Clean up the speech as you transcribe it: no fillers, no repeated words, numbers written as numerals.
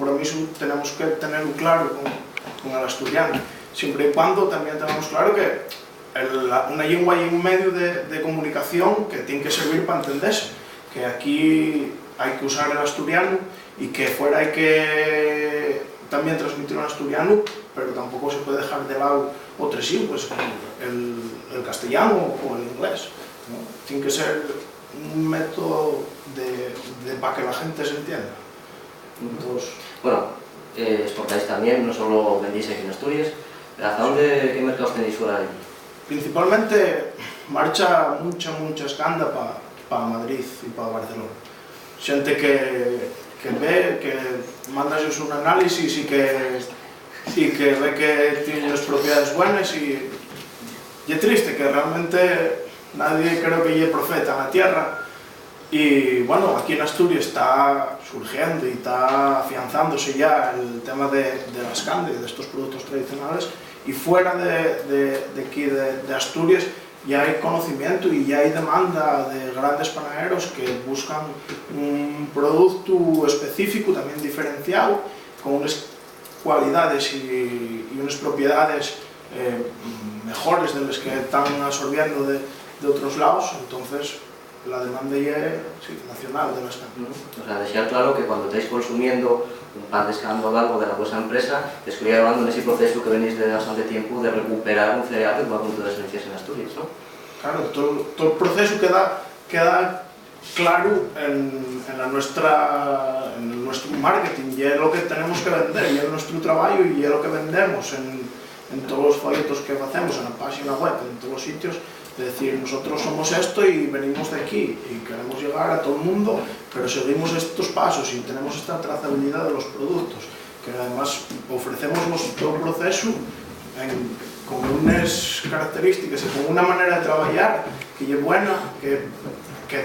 compromiso tenemos que tenerlo claro con el asturiano, siempre y cuando también tenemos claro que una lengua y un medio de comunicación que tiene que servir para entenderse, que aquí hay que usar el asturiano y que fuera hay que también transmitir en asturiano, pero tampoco se puede dejar de lado otros idiomas, pues el castellano o el inglés, ¿no? Tiene que ser un método para que la gente se entienda. Entonces, bueno, exportáis también, no solo vendéis aquí en Asturias, ¿hasta dónde, qué mercados tenéis fuera de aquí? Principalmente marcha mucha escanda para Madrid y para Barcelona. Gente que ve, que manda un análisis y que ve que tiene unas propiedades buenas y es triste que realmente nadie creo que llegue profeta en la tierra. Y bueno, aquí en Asturias está surgiendo y está afianzándose ya el tema de las candy, de estos productos tradicionales, y fuera de aquí de Asturias ya hay conocimiento y ya hay demanda de grandes panaderos que buscan un producto específico, también diferenciado, con unas cualidades y unas propiedades mejores de las que están absorbiendo de otros lados. Entonces la demanda ya es nacional de las candy. O sea, dejar claro que cuando estáis consumiendo un pan de escándalo o algo de la vuestra empresa, estoy hablando en ese proceso que venís de bastante tiempo de recuperar un cereal que va con todas las esencias en Asturias, ¿no? Claro, todo el proceso queda claro en nuestro marketing, y es lo que tenemos que vender, y es nuestro trabajo, y es lo que vendemos en todos los folletos que hacemos, en la página web, en todos los sitios. Es decir, nosotros somos esto y venimos de aquí y queremos llegar a todo el mundo, pero seguimos estos pasos y tenemos esta trazabilidad de los productos, que además ofrecemos todo el proceso con unas características y con una manera de trabajar que es buena, que